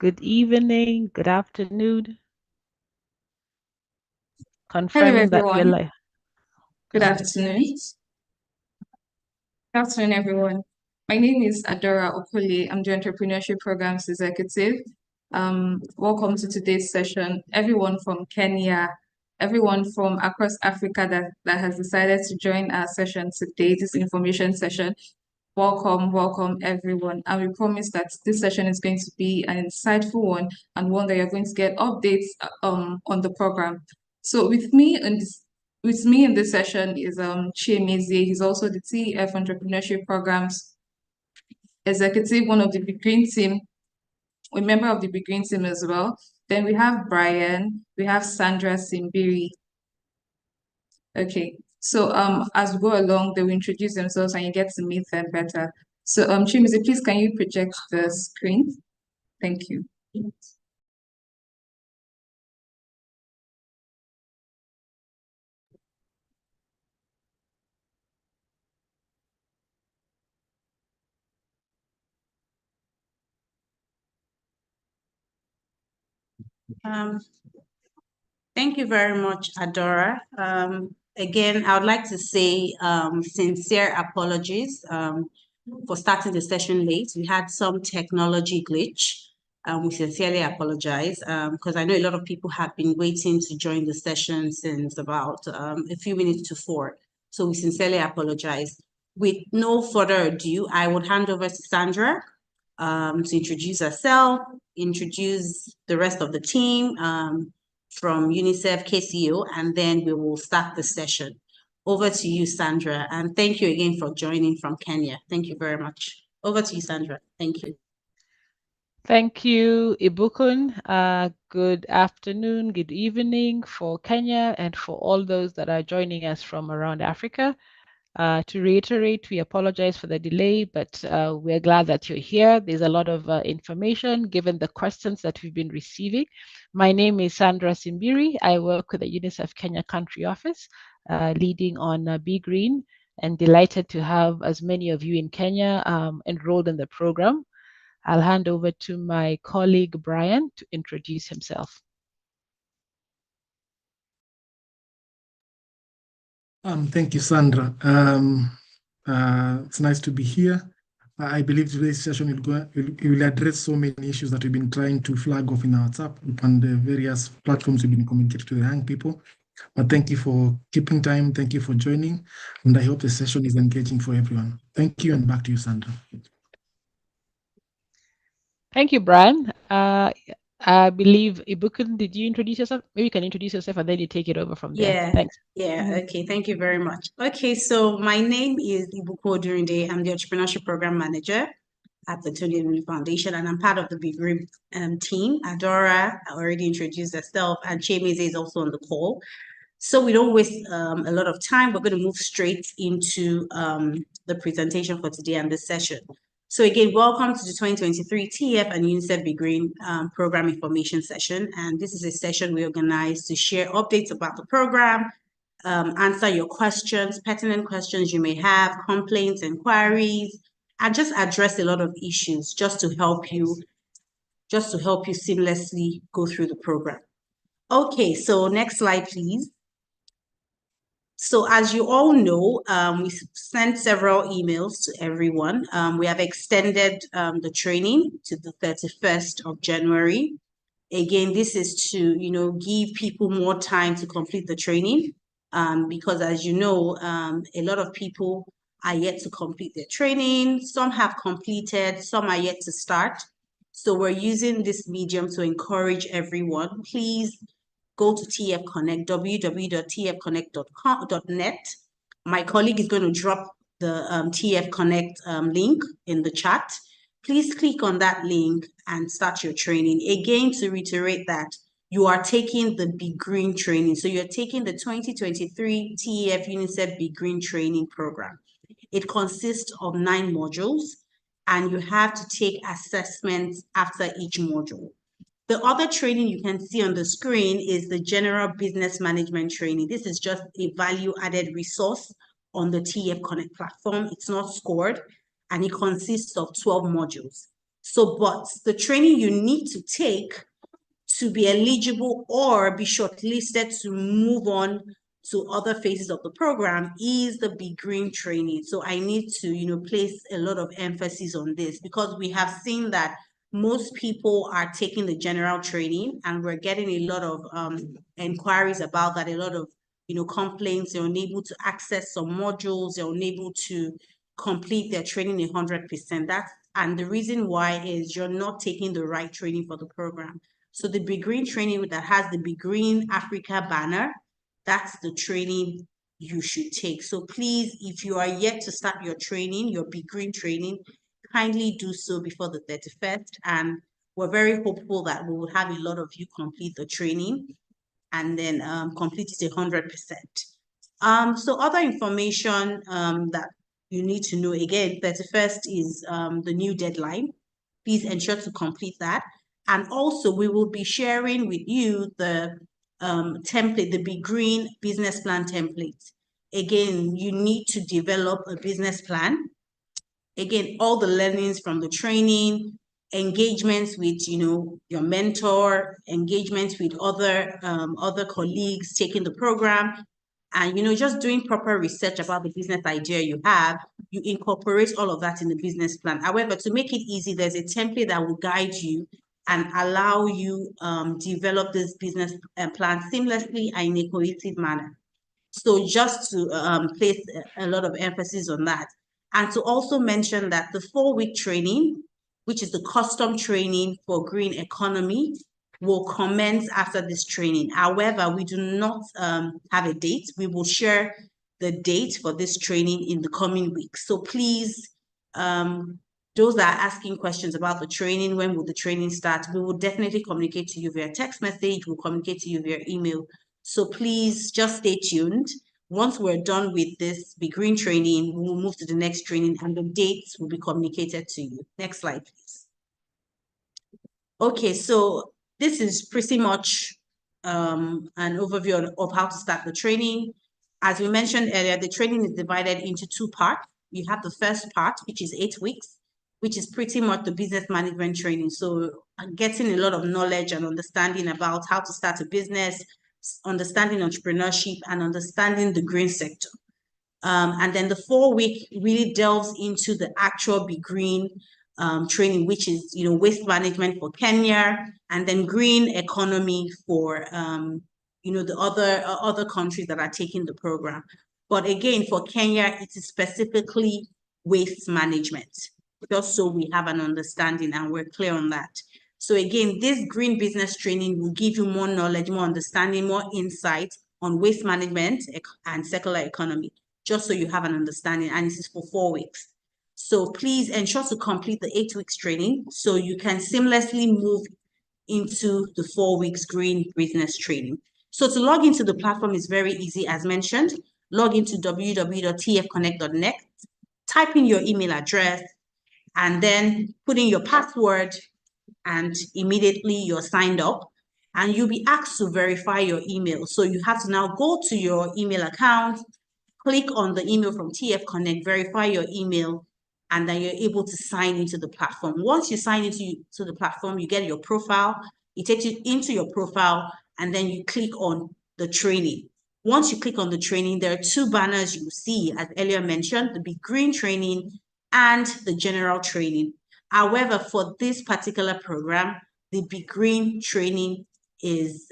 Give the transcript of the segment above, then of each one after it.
good evening, good afternoon. Hello, Confirming that we're everyone. live. Good afternoon. Good afternoon, everyone. My name is Adora Okoli. I'm the Entrepreneurship Programs Executive. Welcome to today's session. Everyone from Kenya, everyone from across Africa that has decided to join our session today, this information session. Welcome, everyone. And we promise that this session is going to be an insightful one and one that you're going to get updates on the program. So with me in this session is Chiemezi. He's also the TEF Entrepreneurship Programs Executive, one of the BeGreen team, a member of the BeGreen team as well. Then we have Brian, we have Sandra Simbiri. Okay, so as we go along, they will introduce themselves and you get to meet them better. So Chiemezi, please can you project the screen? Thank you. Thank you very much, Adora. Again, I would like to say sincere apologies for starting the session late. We had some technology glitch. We sincerely apologize because I know a lot of people have been waiting to join the session since about a few minutes to 4. So we sincerely apologize. With no further ado, I would hand over to Sandra to introduce herself, introduce the rest of the team from UNICEF KCO, and then we will start the session. Over to you, Sandra, and thank you again for joining from Kenya. Thank you very much. Over to you, Sandra. Thank you. Thank you, Ibukun. Good afternoon, good evening for Kenya and for all those that are joining us from around Africa. To reiterate, we apologize for the delay, but we're glad that you're here. There's a lot of information given the questions that we've been receiving. My name is Sandra Simbiri. I work with the UNICEF Kenya Country Office, leading on BeGreen, and delighted to have as many of you in Kenya enrolled in the program. I'll hand over to my colleague, Brian, to introduce himself. Thank you, Sandra. It's nice to be here. I believe today's session will address so many issues that we've been trying to flag off in our WhatsApp group and the various platforms we've been communicating to the young people. But thank you for keeping time. Thank you for joining. And I hope the session is engaging for everyone. Thank you, and back to you, Sandra. Thank you, Brian. I believe, Ibukun, did you introduce yourself? Maybe you can introduce yourself and then you take it over from there. Yeah. Thanks. Yeah. Okay. Thank you very much. Okay. So my name is Ibuko Durinde. I'm the Entrepreneurship Program Manager at the Tony Rooney Foundation, and I'm part of the BeGreen team. Adora already introduced herself, and Chiemezi is also on the call. So we don't waste a lot of time. We're going to move straight into the presentation for today and this session. So again, welcome to the 2023 TEF and UNICEF BeGreen program information session. And this is a session we organize to share updates about the program, answer your questions, pertinent questions you may have, complaints, inquiries, and just address a lot of issues just to help you seamlessly go through the program. Okay, so next slide, please. So as you all know, we sent several emails to everyone. We have extended the training to the 31st of January. Again, this is to, give people more time to complete the training because as you know, a lot of people are yet to complete their training. Some have completed, some are yet to start. So we're using this medium to encourage everyone. Please go to TF Connect, www.tfconnect.net. My colleague is going to drop the TF Connect link in the chat. Please click on that link and start your training. Again, to reiterate that you are taking the BeGreen training. So you're taking the 2023 TEF UNICEF BeGreen training program. It consists of 9 modules, and you have to take assessments after each module. The other training you can see on the screen is the general business management training. This is just a value-added resource on the TF Connect platform. It's not scored, and it consists of 12 modules. So, but the training you need to take to be eligible or be shortlisted to move on to other phases of the program is the BeGreen training. So I need to, place a lot of emphasis on this, because we have seen that most people are taking the general training, and we're getting a lot of inquiries about that, a lot of complaints. They're unable to access some modules, they're unable to complete their training 100%. And the reason why is you're not taking the right training for the program. So the BeGreen training that has the BeGreen Africa banner, that's the training you should take. So please, if you are yet to start your training, your BeGreen training, kindly do so before the 31st. And we're very hopeful that we will have a lot of you complete the training and then complete it 100%. So other information that you need to know, again, 31st is the new deadline. Please ensure to complete that. And also, we will be sharing with you the template, the BeGreen business plan template. Again, you need to develop a business plan. Again, all the learnings from the training, engagements with your mentor, engagements with other colleagues taking the program, and just doing proper research about the business idea you have. You incorporate all of that in the business plan. However, to make it easy, there's a template that will guide you and allow you develop this business plan seamlessly and in a cohesive manner. So just to place a lot of emphasis on that. And to also mention that the 4-week training, which is the custom training for green economy, will commence after this training. However, we do not have a date. We will share the date for this training in the coming weeks. So please, those that are asking questions about the training, when will the training start, we will definitely communicate to you via text message, we'll communicate to you via email. So please just stay tuned. Once we're done with this BeGreen training, we will move to the next training and the dates will be communicated to you. Next slide, please. Okay, so this is pretty much an overview of how to start the training. As we mentioned earlier, the training is divided into 2 parts. You have the first part, which is 8 weeks, which is pretty much the business management training. So getting a lot of knowledge and understanding about how to start a business, understanding entrepreneurship, and understanding the green sector. And then the 4-week really delves into the actual BeGreen training, which is waste management for Kenya, and then green economy for the other countries that are taking the program. But again, for Kenya, it is specifically waste management, just so we have an understanding and we're clear on that. So again, this green business training will give you more knowledge, more understanding, more insight on waste management and circular economy, just so you have an understanding, and this is for 4 weeks. So please ensure to complete the 8 weeks training so you can seamlessly move into the 4 weeks green business training. So to log into the platform is very easy, as mentioned. Log into www.tfconnect.net, type in your email address, and then put in your password, and immediately you're signed up, and you'll be asked to verify your email. So you have to now go to your email account, click on the email from TF Connect, verify your email, and then you're able to sign into the platform. Once you sign into the platform, you get your profile. It takes you into your profile, and then you click on the training. Once you click on the training, there are 2 banners you see, as earlier mentioned, the BeGreen training and the general training. However, for this particular program, the BeGreen training is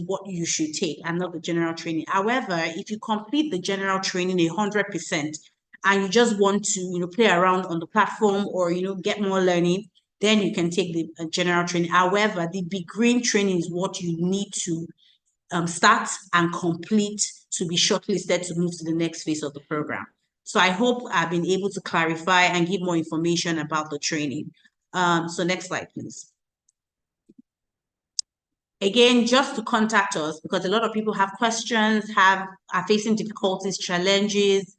what you should take, and not the general training. However, if you complete the general training 100% and you just want to play around on the platform or get more learning, then you can take the general training. However, the BeGreen training is what you need to start and complete to be shortlisted to move to the next phase of the program. So I hope I've been able to clarify and give more information about the training. So next slide, please. Again, just to contact us, because a lot of people have questions, are facing difficulties, challenges.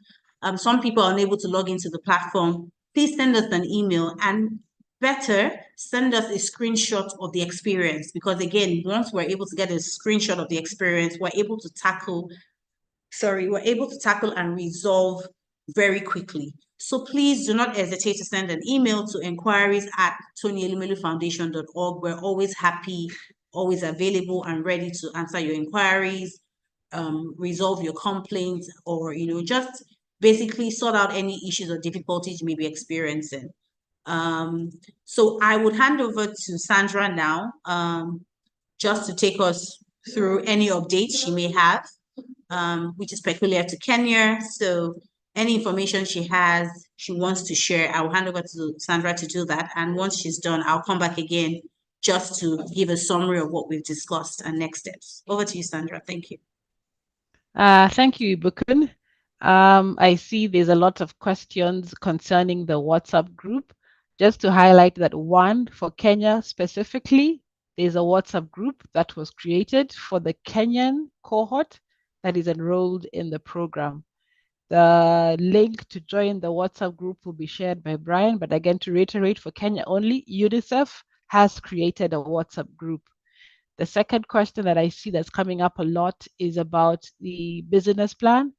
Some people are unable to log into the platform. Please send us an email, and better, send us a screenshot of the experience, because again, once we're able to get a screenshot of the experience, we're able to tackle and resolve very quickly. So please do not hesitate to send an email to enquiries@tonyelumelu-foundation.org. We're always happy, always available and ready to answer your inquiries, resolve your complaints, or just basically sort out any issues or difficulties you may be experiencing. So I would hand over to Sandra now, just to take us through any updates she may have, which is peculiar to Kenya. So any information she wants to share, I will hand over to Sandra to do that. And once she's done, I'll come back again just to give a summary of what we've discussed and next steps. Over to you, Sandra. Thank you. Thank you, Ibukun. I see there's a lot of questions concerning the WhatsApp group. Just to highlight that one, for Kenya specifically, there's a WhatsApp group that was created for the Kenyan cohort that is enrolled in the program. The link to join the WhatsApp group will be shared by Brian, but again, to reiterate, for Kenya only, UNICEF has created a WhatsApp group. The second question that I see that's coming up a lot is about the business plan.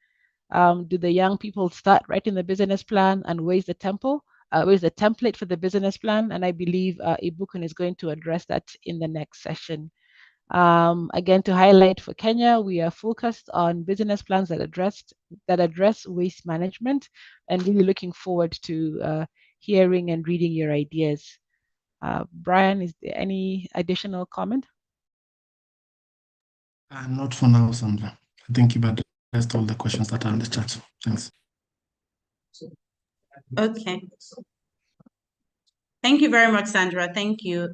Do the young people start writing the business plan, and where's the template for the business plan? And I believe Ibukun is going to address that in the next session. Again, to highlight for Kenya, we are focused on business plans that address waste management, and really looking forward to hearing and reading your ideas. Brian, is there any additional comment? Not for now, Sandra. I think you've addressed all the questions that are in the chat. Thanks. Okay. Thank you very much, Sandra. Thank you.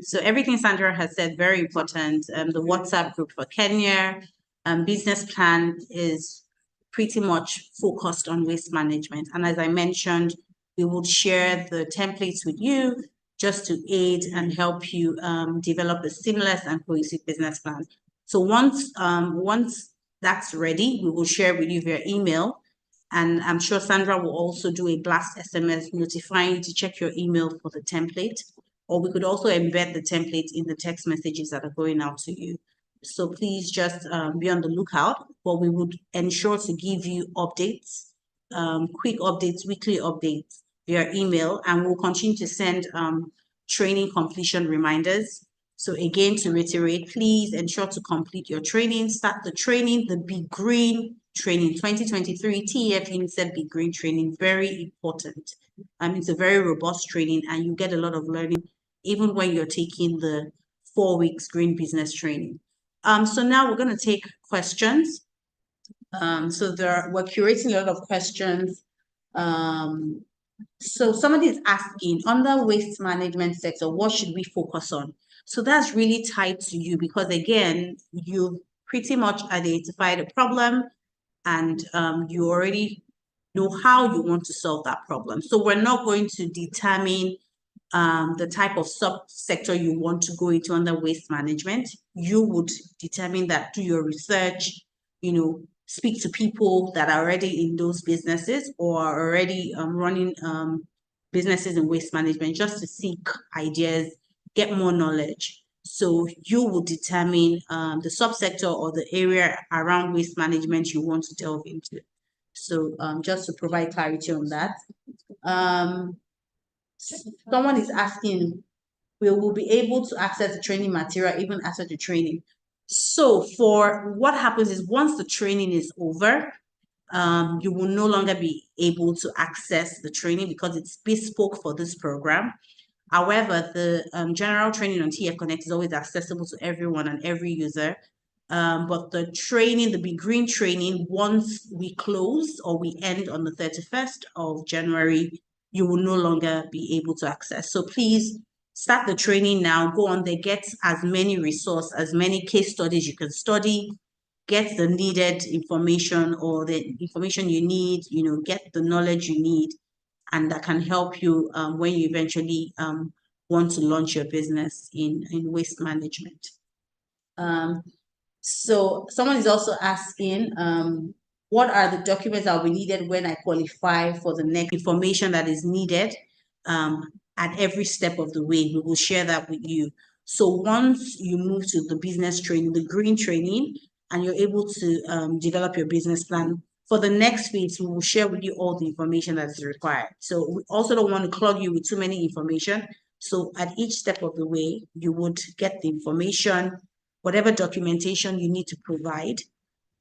So everything Sandra has said, very important. The WhatsApp group for Kenya, business plan is pretty much focused on waste management. And as I mentioned, we will share the templates with you just to aid and help you develop a seamless and cohesive business plan. So once that's ready, we will share with you via email. And I'm sure Sandra will also do a blast SMS notifying you to check your email for the template. Or we could also embed the template in the text messages that are going out to you. So please just be on the lookout, but we would ensure to give you updates, quick updates, weekly updates via email, and we'll continue to send training completion reminders. So again, to reiterate, please ensure to complete your training, start the training, the BeGreen training, 2023 TEFxUNICEF BeGreen training, very important. It's a very robust training and you get a lot of learning even when you're taking the 4 weeks green business training. So now we're going to take questions. So we're curating a lot of questions. So somebody is asking, under waste management sector, what should we focus on? So that's really tied to you because again, you pretty much identified a problem and you already know how you want to solve that problem. So we're not going to determine the type of subsector you want to go into under waste management. You would determine that, do your research, speak to people that are already in those businesses or are already running businesses in waste management just to seek ideas, get more knowledge. So you will determine the subsector or the area around waste management you want to delve into. So just to provide clarity on that. Someone is asking, will we be able to access the training material even after the training? So for what happens is once the training is over, you will no longer be able to access the training because it's bespoke for this program. However, the general training on TF Connect is always accessible to everyone and every user. But the training, the BeGreen training, once we close or we end on the 31st of January, you will no longer be able to access. So please start the training now, go on there, get as many resources, as many case studies you can study, get the needed information or the information you need, get the knowledge you need, and that can help you when you eventually want to launch your business in waste management. So someone is also asking, what are the documents that will be needed when I qualify for the next information that is needed at every step of the way? We will share that with you. So once you move to the business training, the green training, and you're able to develop your business plan, For the next phase, we will share with you all the information that's required. So we also don't want to clog you with too many information. So at each step of the way, you would get the information, whatever documentation you need to provide,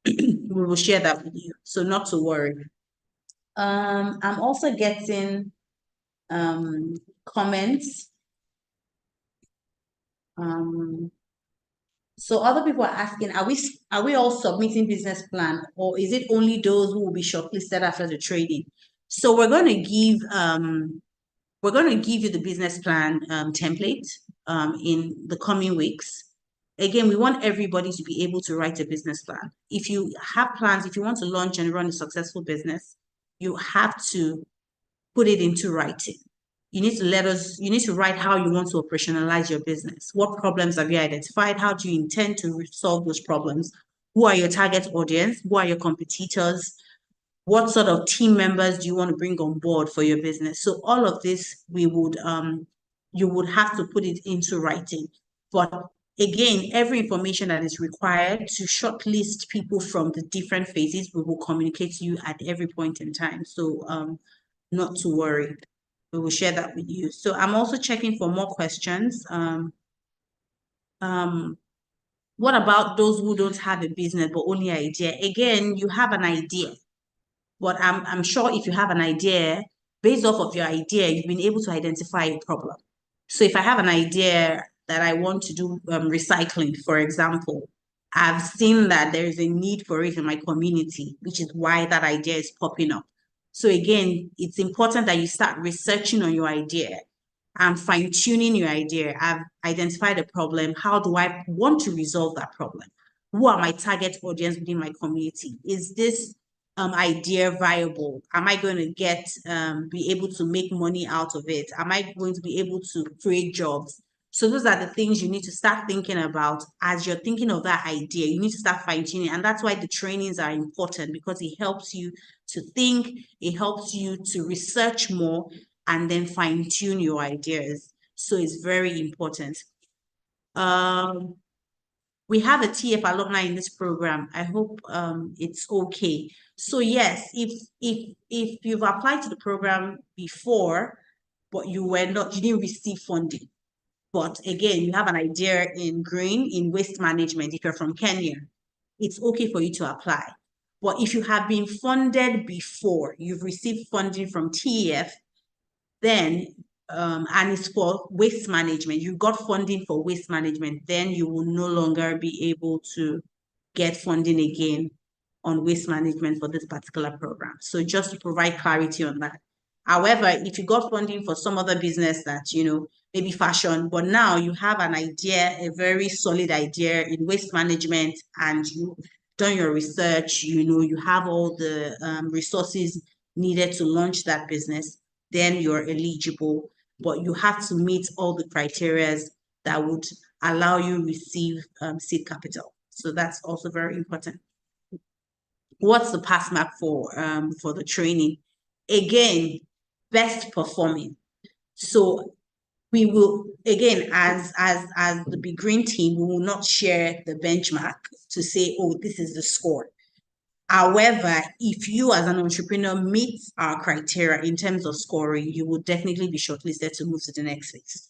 we will share that with you. So not to worry. I'm also getting comments. So other people are asking, are we all submitting business plan, or is it only those who will be shortlisted after the training? So we're going to give you the business plan template in the coming weeks. Again, we want everybody to be able to write a business plan. If you have plans, if you want to launch and run a successful business, you have to put it into writing. You need to write how you want to operationalize your business. What problems have you identified? How do you intend to solve those problems? Who are your target audience? Who are your competitors? What sort of team members do you want to bring on board for your business? So all of this, you would have to put it into writing. But again, every information that is required to shortlist people from the different phases, we will communicate to you at every point in time. So not to worry. We will share that with you. So I'm also checking for more questions. What about those who don't have a business but only an idea? Again, you have an idea, but I'm sure if you have an idea, based off of your idea, you've been able to identify a problem. So if I have an idea that I want to do recycling, for example, I've seen that there is a need for it in my community, which is why that idea is popping up. So again, it's important that you start researching on your idea and fine-tuning your idea. I've identified a problem. How do I want to resolve that problem? Who are my target audience within my community? Is this idea viable? Am I going to be able to make money out of it? Am I going to be able to create jobs? So those are the things you need to start thinking about as you're thinking of that idea. You need to start fine-tuning, and that's why the trainings are important, because it helps you to think, it helps you to research more, and then fine-tune your ideas. So it's very important. We have a TF alumni in this program. I hope it's okay. So yes, if you've applied to the program before, but you didn't receive funding, but again, you have an idea in green, in waste management, if you're from Kenya, it's okay for you to apply. But if you have been funded before, you've received funding from TEF, then and it's for waste management, you got funding for waste management, then you will no longer be able to get funding again on waste management for this particular program. So just to provide clarity on that. However, if you got funding for some other business that, maybe fashion, but now you have an idea, a very solid idea in waste management, and you've done your research, you have all the resources needed to launch that business, then you're eligible, but you have to meet all the criteria that would allow you receive seed capital. So that's also very important. What's the pass mark for the training? Again, best performing. So we will, again, as the BeGreen team, we will not share the benchmark to say, oh, this is the score. However, if you as an entrepreneur meet our criteria in terms of scoring, you will definitely be shortlisted to move to the next phase.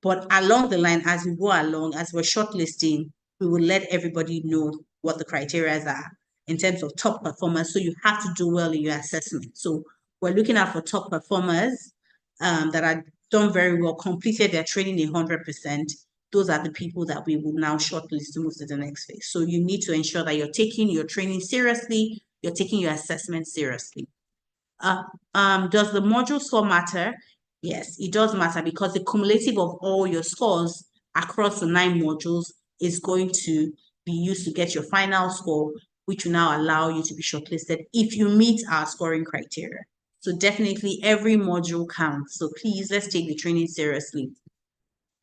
But along the line, as we go along, as we're shortlisting, we will let everybody know what the criteria are in terms of top performers. So you have to do well in your assessment. So we're looking out for top performers that are done very well, completed their training 100%. Those are the people that we will now shortlist to move to the next phase. So you need to ensure that you're taking your training seriously, you're taking your assessment seriously. Does the module score matter? Yes, it does matter, because the cumulative of all your scores across the 9 modules is going to be used to get your final score, which will now allow you to be shortlisted if you meet our scoring criteria. So definitely every module counts. So please, let's take the training seriously.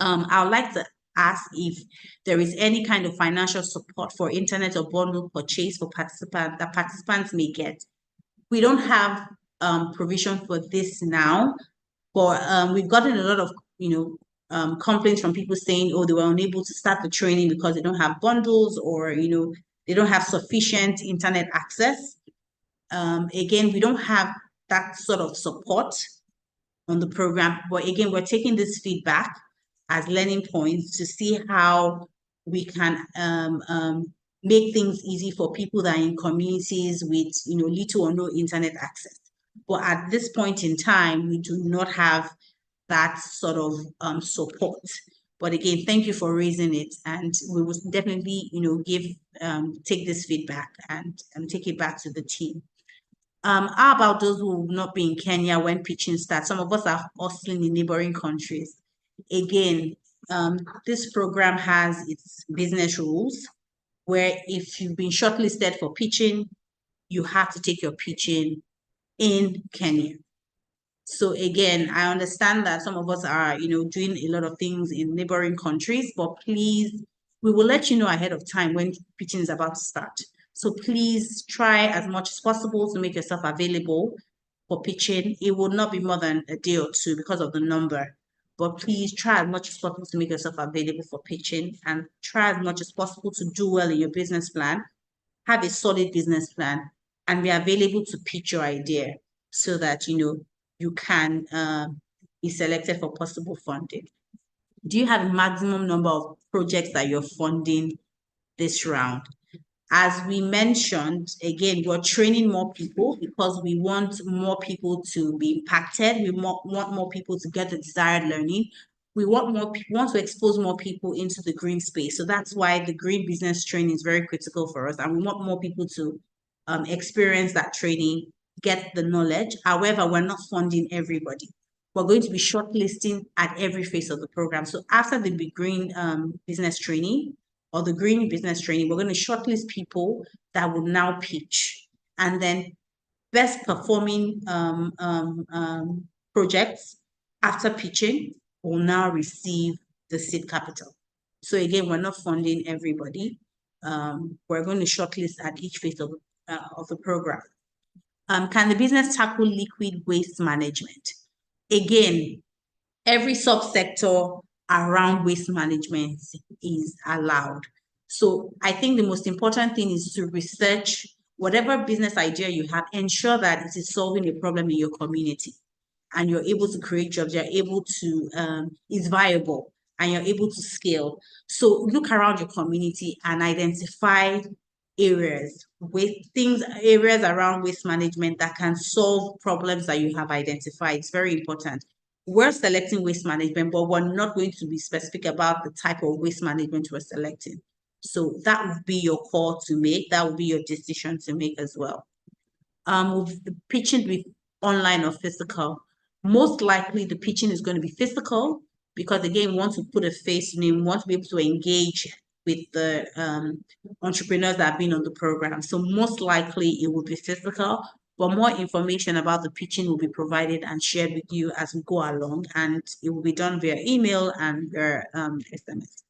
I would like to ask if there is any kind of financial support for internet or bundle purchase for participants that participants may get. We don't have provision for this now, but we've gotten a lot of complaints from people saying, oh, they were unable to start the training because they don't have bundles, or they don't have sufficient internet access. Again, we don't have that sort of support on the program, but again, we're taking this feedback as learning points to see how we can make things easy for people that are in communities with little or no internet access. But at this point in time, we do not have that sort of support. But again, thank you for raising it, and we will definitely take this feedback and take it back to the team. How about those who will not be in Kenya when pitching starts? Some of us are hustling in neighboring countries. Again, this program has its business rules where if you've been shortlisted for pitching, you have to take your pitching in Kenya. So again, I understand that some of us are, doing a lot of things in neighboring countries, but please, we will let you know ahead of time when pitching is about to start. So please try as much as possible to make yourself available for pitching. It will not be more than a day or two because of the number, but please try as much as possible to make yourself available for pitching, and try as much as possible to do well in your business plan, have a solid business plan, and be available to pitch your idea so that, you can be selected for possible funding. Do you have a maximum number of projects that you're funding this round? As we mentioned, again, we're training more people because we want more people to be impacted. We want more people to get the desired learning. We want to expose more people into the green space. So that's why the green business training is very critical for us. And we want more people to experience that training, get the knowledge. However, we're not funding everybody. We're going to be shortlisting at every phase of the program. So after the BeGreen business training or the green business training, we're going to shortlist people that will now pitch. And then best performing projects after pitching will now receive the seed capital. So again, we're not funding everybody. We're going to shortlist at each phase of the program. Can the business tackle liquid waste management? Again, every subsector around waste management is allowed. So I think the most important thing is to research whatever business idea you have, ensure that it is solving a problem in your community and you're able to create jobs, you're able to, it's viable and you're able to scale. So look around your community and identify areas around waste management that can solve problems that you have identified. It's very important. We're selecting waste management, but we're not going to be specific about the type of waste management we're selecting. So that would be your call to make. That would be your decision to make as well. With the pitching with online or physical, most likely the pitching is going to be physical because again, we want to put a face name, we want to be able to engage with the entrepreneurs that have been on the program. So most likely it will be physical, but more information about the pitching will be provided and shared with you as we go along, and it will be done via email and via SMS.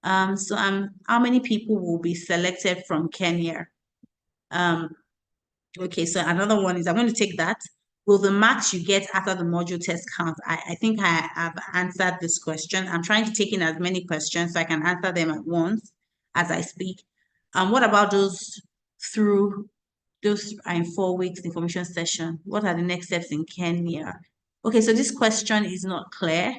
How many people will be selected from Kenya? Okay, so another one is, I'm going to take that. Will the marks you get after the module test count? I think I have answered this question. I'm trying to take in as many questions so I can answer them at once as I speak. What about those are in 4 weeks information session? What are the next steps in Kenya? Okay, so this question is not clear.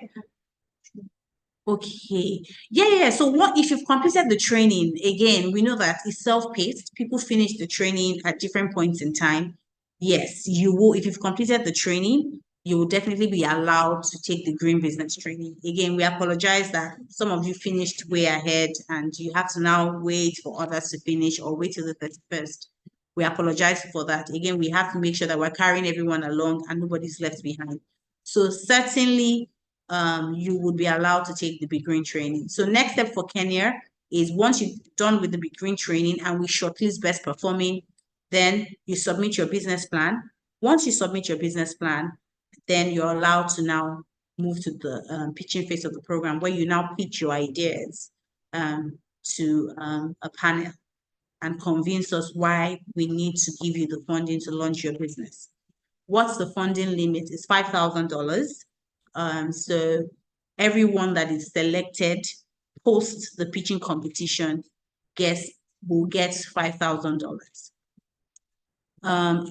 Okay. Yeah. So what if you've completed the training? Again, we know that it's self-paced. People finish the training at different points in time. Yes, you will. If you've completed the training, you will definitely be allowed to take the green business training. Again, we apologize that some of you finished way ahead and you have to now wait for others to finish or wait till the 31st. We apologize for that. Again, we have to make sure that we're carrying everyone along and nobody's left behind. So certainly, you would be allowed to take the BeGreen training. So next step for Kenya is once you're done with the BeGreen training and we shortlist best performing, then you submit your business plan. Once you submit your business plan, then you're allowed to now move to the pitching phase of the program where you now pitch your ideas to a panel and convince us why we need to give you the funding to launch your business. What's the funding limit? It's $5,000. So everyone that is selected post the pitching competition will get $5,000.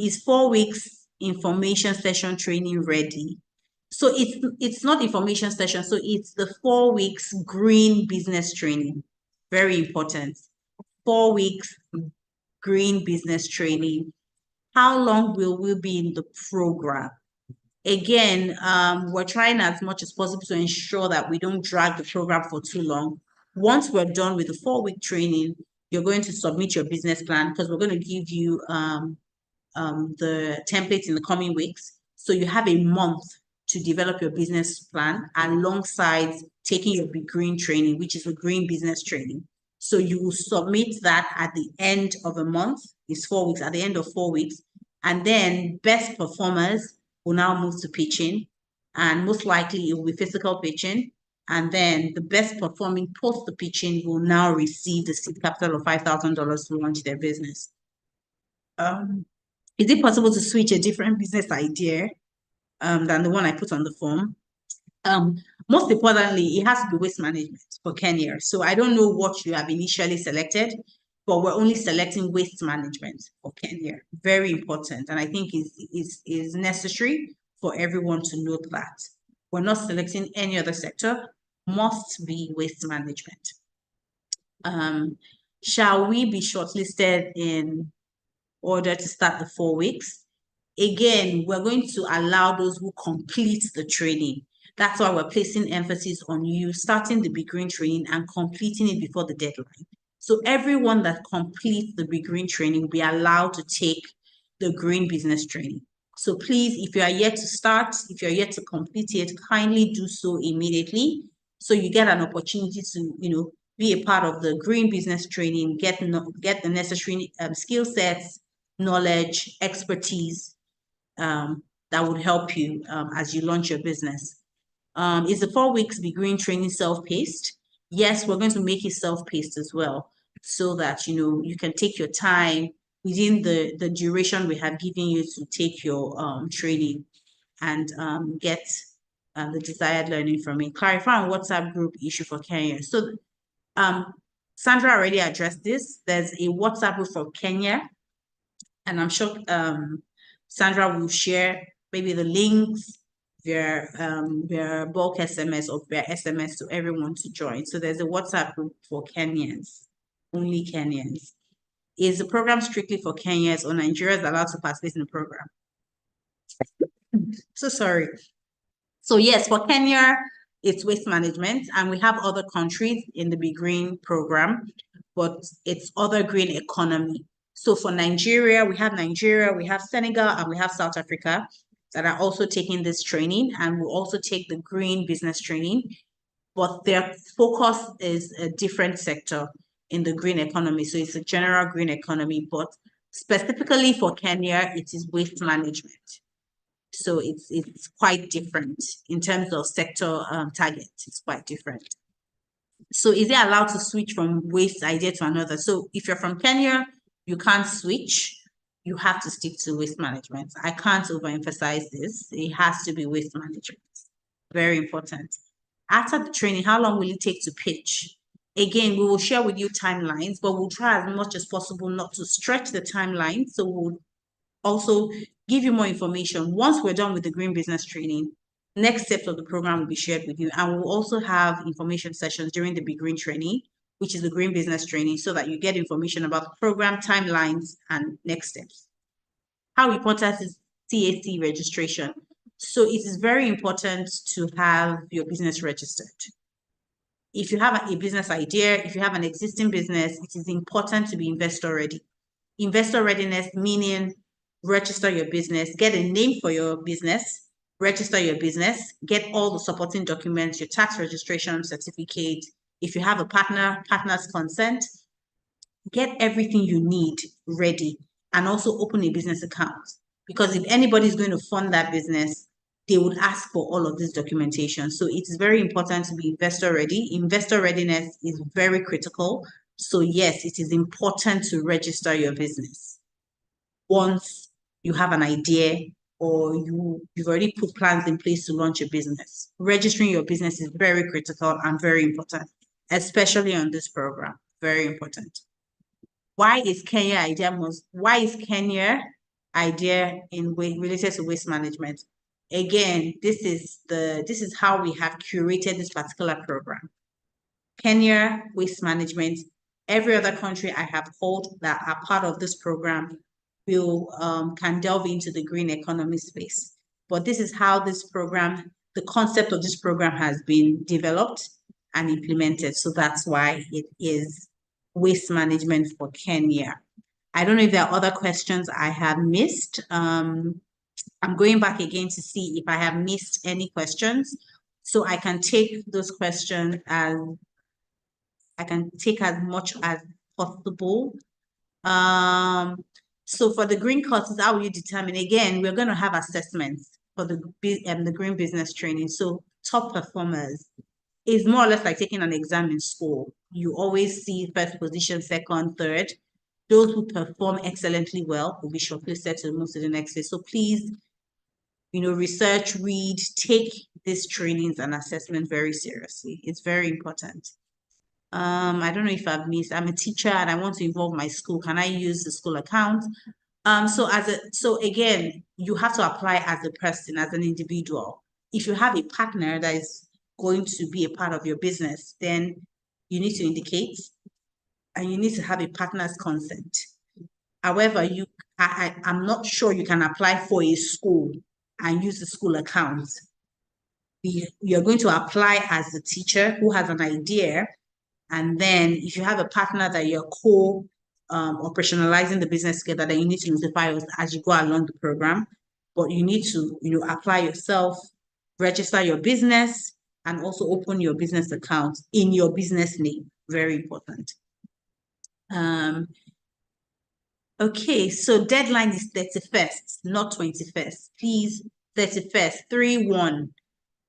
Is 4 weeks information session training ready? So it's not information session, so it's the 4 weeks green business training. Very important. 4 weeks green business training. How long will we be in the program? Again, we're trying as much as possible to ensure that we don't drag the program for too long. Once we're done with the 4-week training, you're going to submit your business plan, because we're going to give you the templates in the coming weeks. So you have a month to develop your business plan alongside taking your BeGreen training, which is a green business training. So you will submit that at the end of a month. It's 4 weeks, at the end of 4 weeks. And then best performers will now move to pitching. And most likely it will be physical pitching. And then the best performing post the pitching will now receive the seed capital of $5,000 to launch their business. Is it possible to switch a different business idea than the one I put on the form? Most importantly, it has to be waste management for Kenya. So I don't know what you have initially selected, but we're only selecting waste management for Kenya. Very important. And I think is necessary for everyone to note that. We're not selecting any other sector, must be waste management. Shall we be shortlisted in order to start the 4 weeks? Again, we're going to allow those who complete the training. That's why we're placing emphasis on you starting the BeGreen training and completing it before the deadline. So everyone that completes the BeGreen training will be allowed to take the green business training. So please, if you are yet to start, if you're yet to complete it, kindly do so immediately, so you get an opportunity to, be a part of the green business training, get the necessary skill sets, knowledge, expertise that would help you as you launch your business. Is the 4 weeks BeGreen training self-paced? Yes, we're going to make it self-paced as well, so that you can take your time within the duration we have given you to take your training and get the desired learning from it. Clarify on WhatsApp group issue for Kenya. So Sandra already addressed this. There's a WhatsApp group for Kenya, and I'm sure Sandra will share maybe the links via bulk SMS or via SMS to everyone to join. So there's a WhatsApp group for Kenyans, only Kenyans. Is the program strictly for Kenyans, or Nigerians allowed to participate in the program? So sorry. So yes, for Kenya, it's waste management, and we have other countries in the BeGreen program, but it's other green economy. So for Nigeria, we have Senegal, and we have South Africa that are also taking this training, and will also take the green business training, but their focus is a different sector in the green economy. So it's a general green economy, but specifically for Kenya, it is waste management. So it's quite different in terms of sector target. It's quite different. So is it allowed to switch from waste idea to another? So if you're from Kenya, you can't switch. You have to stick to waste management. I can't overemphasize this. It has to be waste management. Very important. After the training, how long will it take to pitch? Again, we will share with you timelines, but we'll try as much as possible not to stretch the timeline. So we'll also give you more information. Once we're done with the green business training, next steps of the program will be shared with you. And we'll also have information sessions during the BeGreen training, which is the green business training, so that you get information about the program, timelines, and next steps. How important is TAC registration? So it is very important to have your business registered. If you have a business idea, if you have an existing business, it is important to be investor ready. Investor readiness meaning register your business, get a name for your business, register your business, get all the supporting documents, your tax registration certificate. If you have a partner's consent, get everything you need ready, and also open a business account. Because if anybody is going to fund that business, they would ask for all of this documentation. So it is very important to be investor ready. Investor readiness is very critical. So yes, it is important to register your business. Once you have an idea, or you've already put plans in place to launch a business, registering your business is very critical and very important, especially on this program. Very important. Why is Kenya idea in related to waste management. Again, this is how we have curated this particular program. Kenya waste management. Every other country I have called that are part of this program can delve into the green economy space. But this is how this program, the concept of this program has been developed and implemented. So that's why it is waste management for Kenya. I don't know if there are other questions I have missed. I'm going back again to see if I have missed any questions. So I can take those questions as much as possible. So for the green courses, how will you determine? Again, we're going to have assessments for the green business training. So top performers is more or less like taking an exam in school. You always see first position, second, third. Those who perform excellently well will be shortlisted to move to the next phase. So please, research, read, take these trainings and assessment very seriously. It's very important. I don't know if I've missed. I'm a teacher and I want to involve my school. Can I use the school account? So again, you have to apply as a person, as an individual. If you have a partner that is going to be a part of your business, then you need to indicate and you need to have a partner's consent. However, I'm not sure you can apply for a school and use the school account. You're going to apply as a teacher who has an idea. And then if you have a partner that you're operationalizing the business together, then you need to notify us as you go along the program. But you need to, apply yourself, register your business, and also open your business account in your business name. Very important. Okay, so deadline is 31st, not 21st. Please, 31st, 3/1.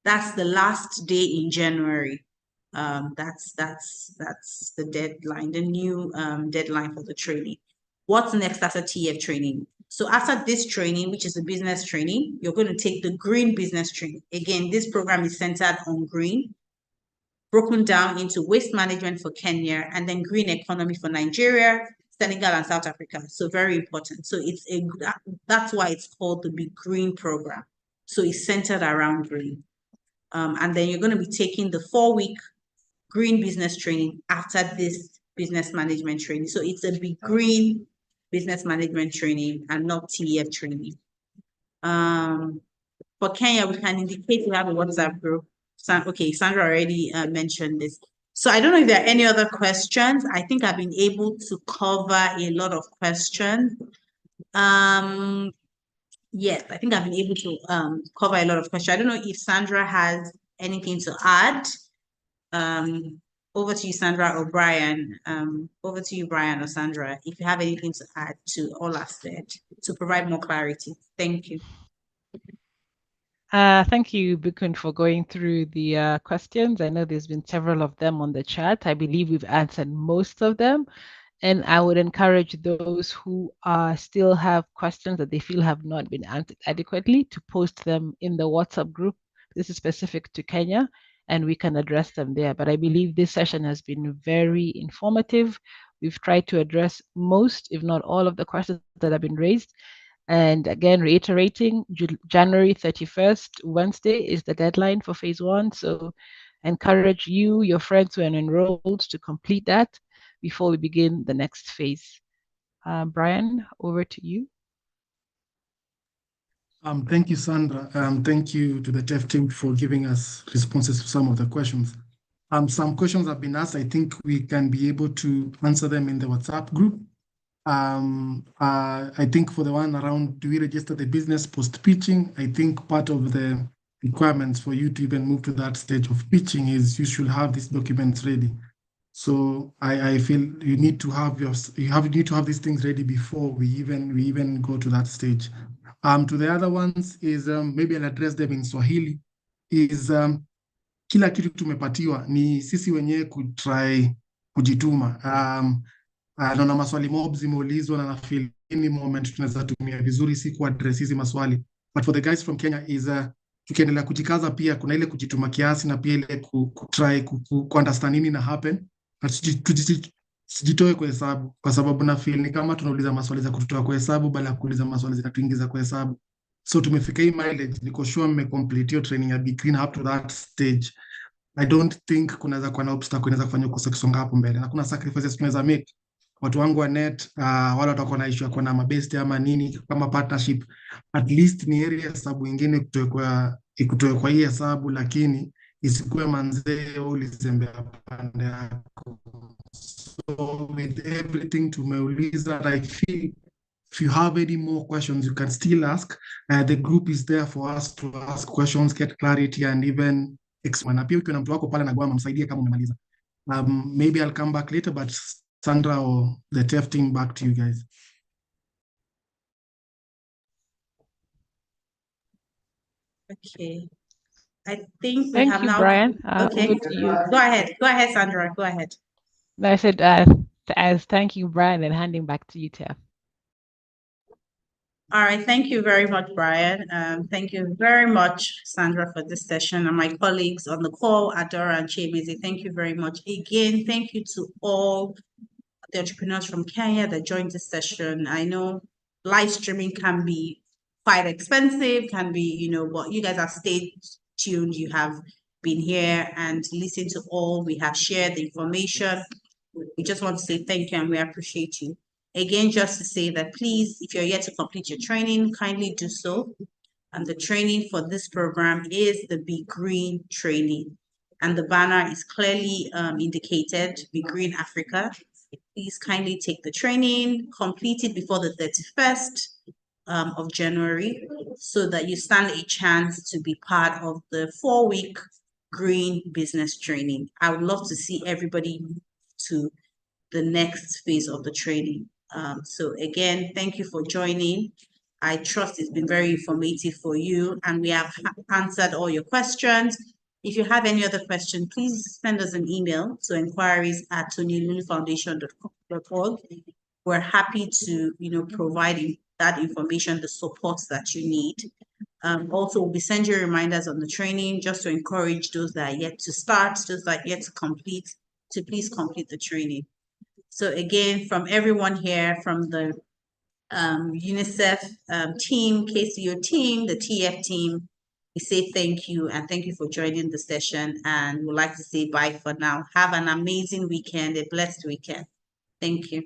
That's the last day in January. That's the deadline, the new deadline for the training. What's next after TEF training? So after this training, which is the business training, you're going to take the green business training. Again, this program is centered on green, broken down into waste management for Kenya and then green economy for Nigeria, Senegal, and South Africa. So very important. So that's why it's called the BeGreen program. So it's centered around green. And then you're going to be taking the 4-week green business training after this business management training. So it's a BeGreen business management training and not TEF training. For Kenya, we can indicate we have a WhatsApp group. Okay, Sandra already mentioned this. So I don't know if there are any other questions. I think I've been able to cover a lot of questions. Yes, I think I've been able to cover a lot of questions. I don't know if Sandra has anything to add. Over to you, Sandra or Brian. Over to you, Brian or Sandra, if you have anything to add to all I've said to provide more clarity. Thank you. Thank you, BeGreen, for going through the questions. I know there's been several of them on the chat. I believe we've answered most of them. And I would encourage those who still have questions that they feel have not been answered adequately to post them in the WhatsApp group. This is specific to Kenya, and we can address them there. But I believe this session has been very informative. We've tried to address most, if not all, of the questions that have been raised. And again, reiterating, January 31st, Wednesday, is the deadline for phase 1. So I encourage you, your friends who are enrolled, to complete that before we begin the next phase. Brian, over to you. Thank you, Sandra. Thank you to the TEF team for giving us responses to some of the questions. Some questions have been asked. I think we can be able to answer them in the WhatsApp group. I think for the one around, do we register the business post-pitching? I think part of the requirements for you to even move to that stage of pitching is you should have these documents ready. So I feel you need to have these things ready before we even go to that stage. To the other ones is maybe I'll address them in Swahili. Is kila kitu tumepatiwa ni sisi wenyewe kutry kujituma. Naona maswali mob zimeulizwa na nafeel any moment tunaweza tumia vizuri si kuaddress hizi maswali. But for the guys from Kenya is tukiendelea kujikaza pia kuna ile kujituma kiasi na pia ile kutry ku understand nini na happen. sijitoe kwa hesabu kwa sababu na feel ni kama tunauliza maswali za kututoa kwa hesabu badala ya kuuliza maswali zinatuingiza kwa hesabu. So tumefika hii mileage, niko sure mmecomplete hiyo training ya BeGreen up to that stage. I don't think kunaweza kuwa na obstacle inaweza kufanya ukose kusonga hapo mbele. Hakuna sacrifices tunaweza make. Watu wangu wa net, wale watakuwa na issue ya kuwa na mabesti ama nini kama partnership, at least ni area hesabu ingine ikutoe kwa hii hesabu, lakini isikuwe manzee ulizembea pande yako. So with everything tumeuliza, I feel if you have any more questions, you can still ask. The group is there for us to ask questions, get clarity, and even explain. Na pia ukiwa na mtu wako pale na gwama, msaidie kama umemaliza. Maybe I'll come back later, but Sandra or the TEF team, back to you guys. Okay. I think we Thank have you, now. Brian. Okay. Over to you. Go ahead, Sandra. Go ahead. No, I said, as thank you, Brian, and handing back to you, Tef. All right, thank you very much, Brian. Thank you very much, Sandra, for this session, and my colleagues on the call, Adora and Chemezi. Thank you very much. Again, thank you to all the entrepreneurs from Kenya that joined this session. I know live streaming can be quite expensive, can be, but you guys have stayed tuned. You have been here and listened to all. We have shared the information. We just want to say thank you and we appreciate you. Again, just to say that please, if you're yet to complete your training, kindly do so. And the training for this program is the BeGreen training. And the banner is clearly indicated, BeGreen Africa. Please kindly take the training, complete it before the 31st of January, so that you stand a chance to be part of the 4-week green business training. I would love to see everybody to the next phase of the training. So again, thank you for joining. I trust it's been very informative for you and we have answered all your questions. If you have any other question, please send us an email to inquiries@tonylulufoundation.org. We're happy to, provide that information, the support that you need. Also, we'll be sending you reminders on the training just to encourage those that are yet to start, those that are yet to complete, to please complete the training. So again, from everyone here, from the UNICEF team, KCO team, the TF team, we say thank you and thank you for joining the session, and we'd like to say bye for now. Have an amazing weekend, a blessed weekend. Thank you.